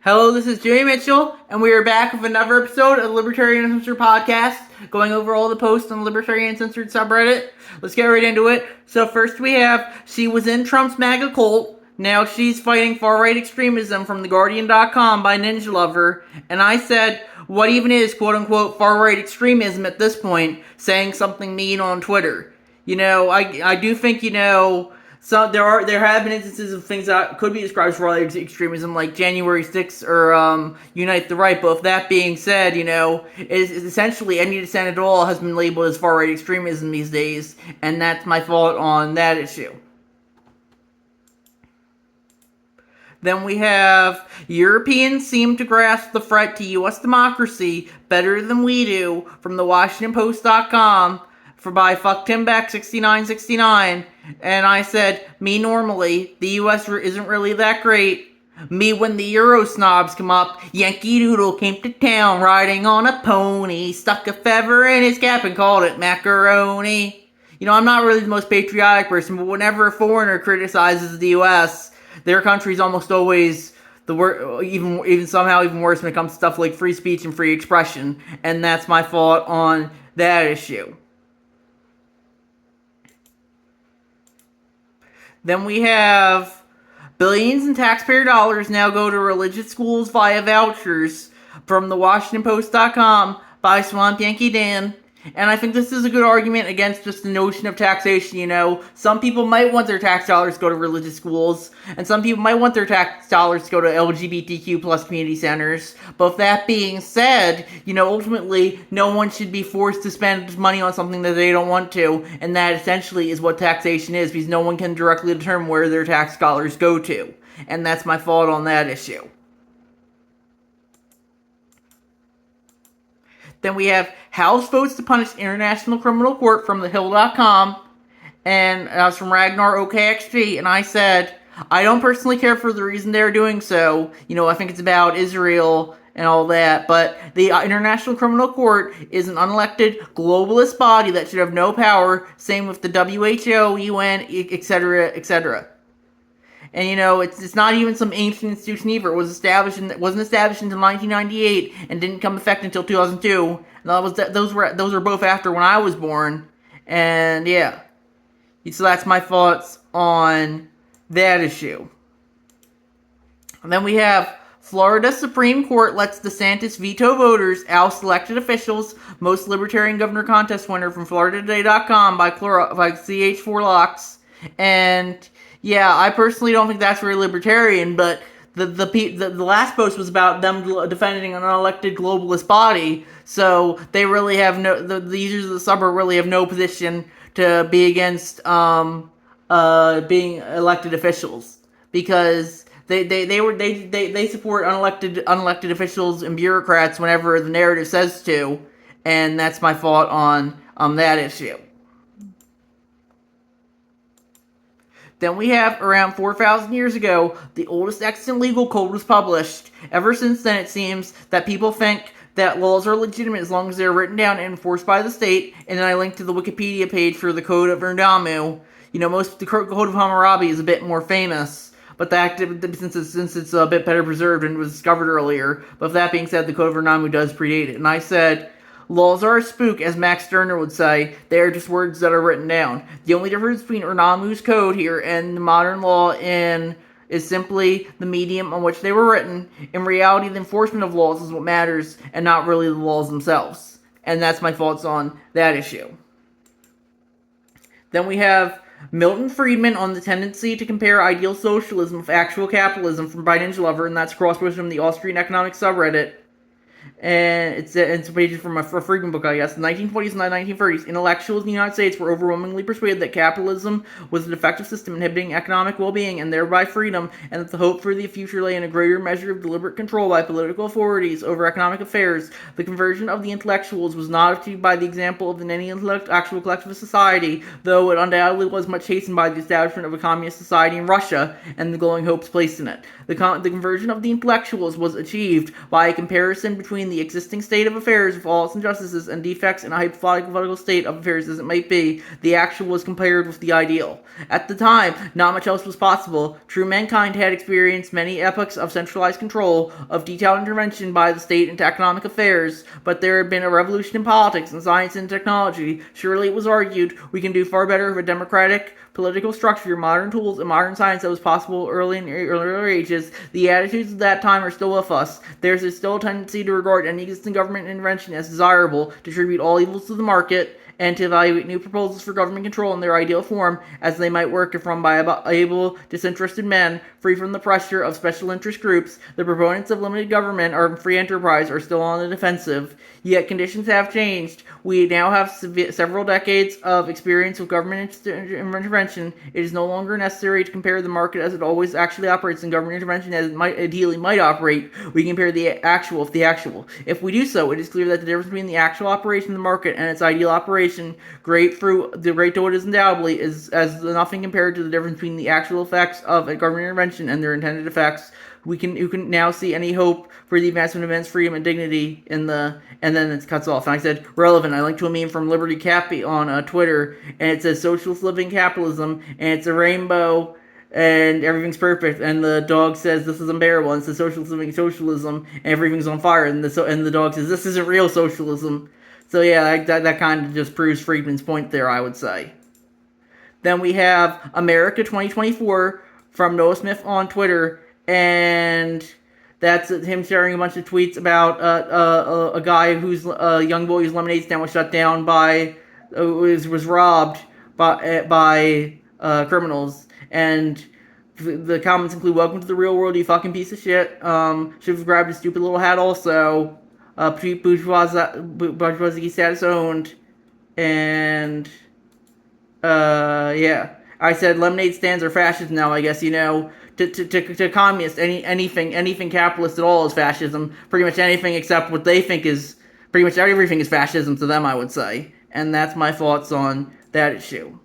Hello, this is Jimmy Mitchell, and we are back with another episode of the Libertarian Uncensored podcast, going over all the posts on the Libertarian Uncensored subreddit. Let's get right into it. So first we have, she was in Trump's MAGA cult, now she's fighting far-right extremism from TheGuardian.com by Ninja Lover, and I said, what even is quote-unquote far-right extremism at this point, saying something mean on Twitter? You know, I do think, so there have been instances of things that could be described as far-right extremism, like January 6th or Unite the Right. But with that being said, is essentially any dissent at all has been labeled as far-right extremism these days, and that's my fault on that issue. Then we have, Europeans seem to grasp the threat to U.S. democracy better than we do, from the WashingtonPost.com. By Fuck Tim Beck 6969, and I said, me normally, the US isn't really that great. Me when the Euro snobs come up, Yankee Doodle came to town riding on a pony, stuck a feather in his cap and called it macaroni. I'm not really the most patriotic person, but whenever a foreigner criticizes the US, their country's almost always even somehow even worse when it comes to stuff like free speech and free expression, and that's my fault on that issue. Then we have, billions in taxpayer dollars now go to religious schools via vouchers, from the WashingtonPost.com by Swamp Yankee Dan. And I think this is a good argument against just the notion of taxation. Some people might want their tax dollars to go to religious schools, and some people might want their tax dollars to go to LGBTQ plus community centers. But with that being said, ultimately, no one should be forced to spend money on something that they don't want to, and that essentially is what taxation is, because no one can directly determine where their tax dollars go to. And that's my fault on that issue. Then we have House votes to punish International Criminal Court from thehill.com, and that was from Ragnar OKXG, and I said, I don't personally care for the reason they're doing so. I think it's about Israel and all that, but the International Criminal Court is an unelected globalist body that should have no power, same with the WHO, UN, etc., etc. And it's not even some ancient institution either. It wasn't established until 1998 and didn't come effect until 2002. And those were both after when I was born. And yeah, so that's my thoughts on that issue. And then we have, Florida Supreme Court lets DeSantis veto voters, oust elected officials, most libertarian governor contest winner from FloridaToday.com by CH4 Locks. And yeah, I personally don't think that's very libertarian, but the last post was about them defending an unelected globalist body, so they really have the users of the suburb really have no position to be against being elected officials, because they support unelected officials and bureaucrats whenever the narrative says to, and that's my fault on that issue. Then we have, around 4,000 years ago, the oldest extant legal code was published. Ever since then, it seems that people think that laws are legitimate as long as they're written down and enforced by the state, and then I linked to the Wikipedia page for the Code of Erndamu. The Code of Hammurabi is a bit more famous, but since it's a bit better preserved and was discovered earlier. But with that being said, the Code of Erndamu does predate it. And I said, laws are a spook, as Max Stirner would say. They are just words that are written down. The only difference between Erndamu's code here and the modern law is simply the medium on which they were written. In reality, the enforcement of laws is what matters, and not really the laws themselves. And that's my thoughts on that issue. Then we have Milton Friedman on the tendency to compare ideal socialism with actual capitalism from by Ninja Lover, and that's cross-posted from the Austrian Economic subreddit. And it's pages from a Friedman book, I guess. In the 1920s and the 1930s, intellectuals in the United States were overwhelmingly persuaded that capitalism was an effective system inhibiting economic well-being and thereby freedom, and that the hope for the future lay in a greater measure of deliberate control by political authorities over economic affairs. The conversion of the intellectuals was not achieved by the example of any actual collectivist society, though it undoubtedly was much hastened by the establishment of a communist society in Russia and the glowing hopes placed in it. The conversion of the intellectuals was achieved by a comparison between the existing state of affairs with all its injustices and defects in a hypothetical state of affairs as it might be, the actual was compared with the ideal. At the time, not much else was possible. True mankind had experienced many epochs of centralized control, of detailed intervention by the state into economic affairs, but there had been a revolution in politics and science and technology. Surely it was argued, we can do far better with a democratic political structure, modern tools, and modern science that was possible early in earlier ages. The attitudes of that time are still with us. There's still a tendency to regard any existing government intervention as desirable, to attribute all evils to the market, and to evaluate new proposals for government control in their ideal form as they might work if run by able, disinterested men, free from the pressure of special interest groups. The proponents of limited government or free enterprise are still on the defensive. Yet conditions have changed. We now have several decades of experience with government intervention. It is no longer necessary to compare the market as it always actually operates and government intervention as it ideally might operate. We compare the actual with the actual. If we do so, it is clear that the difference between the actual operation of the market and its ideal operation, great though it is undoubtedly, is as nothing compared to the difference between the actual effects of a government intervention and their intended effects. You can now see any hope for the advancement of men's freedom and dignity and then it cuts off. And I said, relevant. I linked to a meme from Liberty Cappy on Twitter, and it says socialist living capitalism, and it's a rainbow, and everything's perfect. And the dog says, this is unbearable, and it says socialist living socialism, and everything's on fire. And the dog says, this isn't real socialism. So yeah, that kind of just proves Friedman's point there, I would say. Then we have America 2024 from Noah Smith on Twitter, and that's him sharing a bunch of tweets about a guy who's a young boy whose lemonade stand was shut down by was robbed by criminals, and the comments include, "Welcome to the real world, you fucking piece of shit. Should have grabbed his stupid little hat also. Bourgeoisie status owned," and yeah. I said lemonade stands are fascist now. I guess to communists, anything capitalist at all is fascism. Pretty much anything except what they think is pretty much everything is fascism to them, I would say. And that's my thoughts on that issue.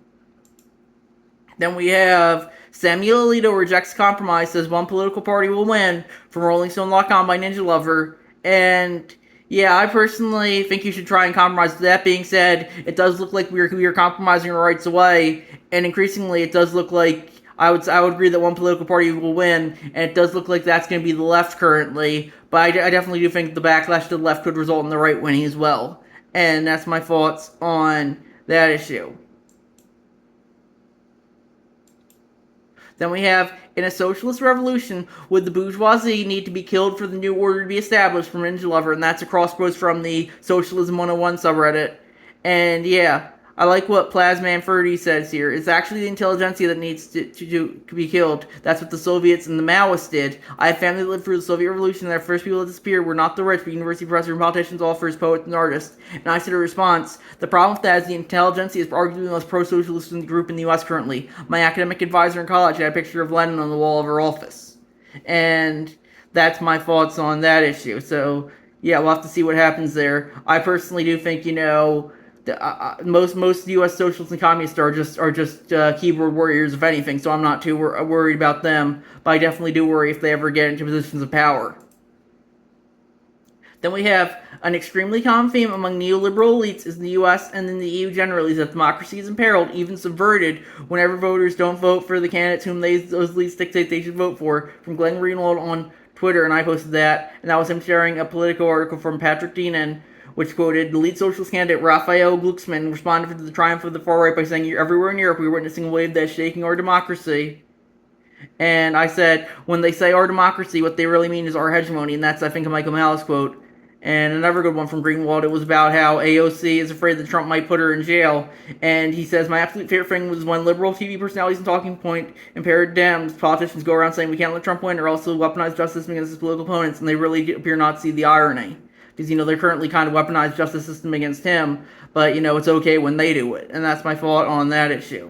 Then we have Samuel Alito rejects compromise, says one political party will win, from RollingStone.com by Ninja Lover. And yeah, I personally think you should try and compromise. That being said, it does look like we are compromising our rights away, and increasingly it does look like I would agree that one political party will win, and it does look like that's going to be the left currently. But I definitely do think the backlash to the left could result in the right winning as well, and that's my thoughts on that issue. Then we have, in a socialist revolution, would the bourgeoisie need to be killed for the new order to be established from Ninja Lover? And that's a crosspost from the Socialism 101 subreddit. And yeah, I like what Plasman 30 says here. It's actually the intelligentsia that needs to be killed. That's what the Soviets and the Maoists did. I have family that lived through the Soviet Revolution, and the first people that disappeared were not the rich, but university professors and politicians, authors, poets, and artists. And I said in response, the problem with that is the intelligentsia is arguably the most pro-socialist group in the U.S. currently. My academic advisor in college had a picture of Lenin on the wall of her office. And that's my thoughts on that issue. So, yeah, we'll have to see what happens there. I personally do think, most U.S. socialists and communists are just keyboard warriors, if anything. So I'm not too worried about them. But I definitely do worry if they ever get into positions of power. Then we have an extremely common theme among neoliberal elites is in the U.S. and in the EU generally is that democracy is imperiled, even subverted, whenever voters don't vote for the candidates whom those elites dictate they should vote for. From Glenn Greenwald on Twitter, and I posted that, and that was him sharing a Politico article from Patrick Deenan, which quoted, the lead socialist candidate Raphael Glucksmann responded to the triumph of the far right by saying, everywhere in Europe we are witnessing a wave that is shaking our democracy. And I said, when they say our democracy, what they really mean is our hegemony, and that's, I think, a Michael Malice quote. And another good one from Greenwald, it was about how AOC is afraid that Trump might put her in jail. And he says, my absolute favorite thing was when liberal TV personalities and talking point impaired Dems politicians go around saying we can't let Trump win or else he'll weaponize justice against his political opponents, and they really appear not to see the irony. Because, they're currently kind of weaponized justice system against him, but, it's okay when they do it. And that's my thought on that issue.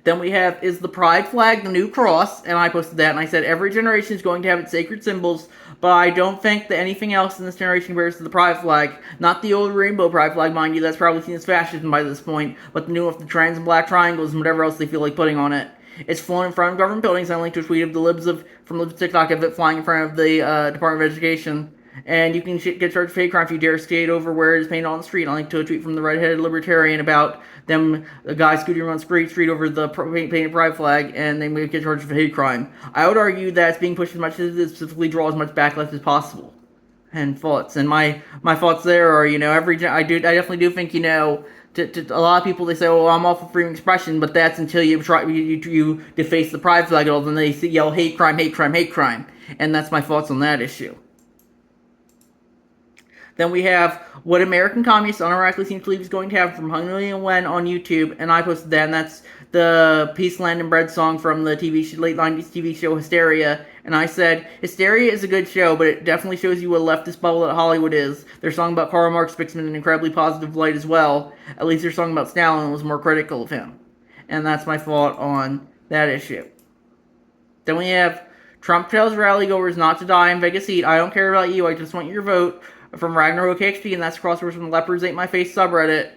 Then we have, is the pride flag the new cross? And I posted that, and I said, every generation is going to have its sacred symbols, but I don't think that anything else in this generation compares to the pride flag. Not the old rainbow pride flag, mind you, that's probably seen as fascism by this point, but the new with the trans and black triangles and whatever else they feel like putting on it. It's flown in front of government buildings. I linked to a tweet of the from Libs of TikTok of it flying in front of the Department of Education. And you can get charged for hate crime if you dare skate over where it is painted on the street. I linked to a tweet from the redheaded Libertarian about the guy scooting around street over the painted pride flag, and they may get charged for hate crime. I would argue that it's being pushed as much as it specifically draw as much backlash as possible. And thoughts, and my thoughts there are, I definitely do think, to a lot of people, they say, "Oh, I'm all for freedom of expression," but that's until you deface the pride flag at all. Then they yell hate crime, hate crime, hate crime, and that's my thoughts on that issue. Then we have what American communists unironically seem to believe is going to happen from Hungary and Wen on YouTube, and I posted that, and that's the Peace, Land, and Bread song from the late 90s TV show Hysteria, and I said, Hysteria is a good show, but it definitely shows you what a leftist bubble that Hollywood is. Their song about Karl Marx picks him in an incredibly positive light as well. At least their song about Stalin was more critical of him. And that's my thought on that issue. Then we have Trump tells rally-goers not to die in Vegas heat. I don't care about you, I just want your vote. From Ragnar OKXP, and that's crosswords from the Leopards Ate My Face subreddit.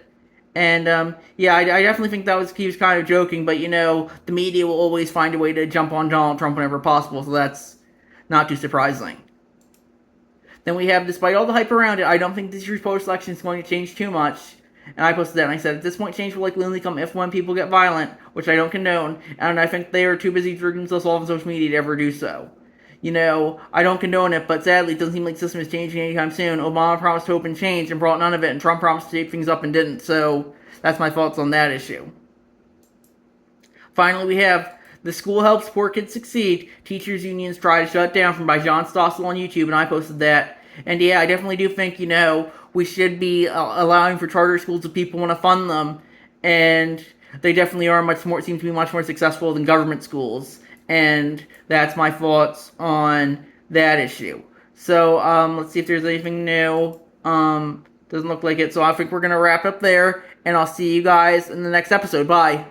And, yeah, I definitely think he was kind of joking, but, the media will always find a way to jump on Donald Trump whenever possible, so that's not too surprising. Then we have, despite all the hype around it, I don't think this year's post-election is going to change too much. And I posted that, and I said, at this point, change will likely only come if when people get violent, which I don't condone, and I think they are too busy drinking themselves off on social media to ever do so. I don't condone it, but sadly, it doesn't seem like the system is changing anytime soon. Obama promised to open change and brought none of it, and Trump promised to take things up and didn't, so that's my thoughts on that issue. Finally, we have The School Helps Poor Kids Succeed. Teachers' unions try to shut down by John Stossel on YouTube, and I posted that. And yeah, I definitely do think, we should be allowing for charter schools if people want to fund them, and they definitely seem to be much more successful than government schools. And that's my thoughts on that issue. So, let's see if there's anything new. Doesn't look like it, so I think we're going to wrap up there, and I'll see you guys in the next episode. Bye.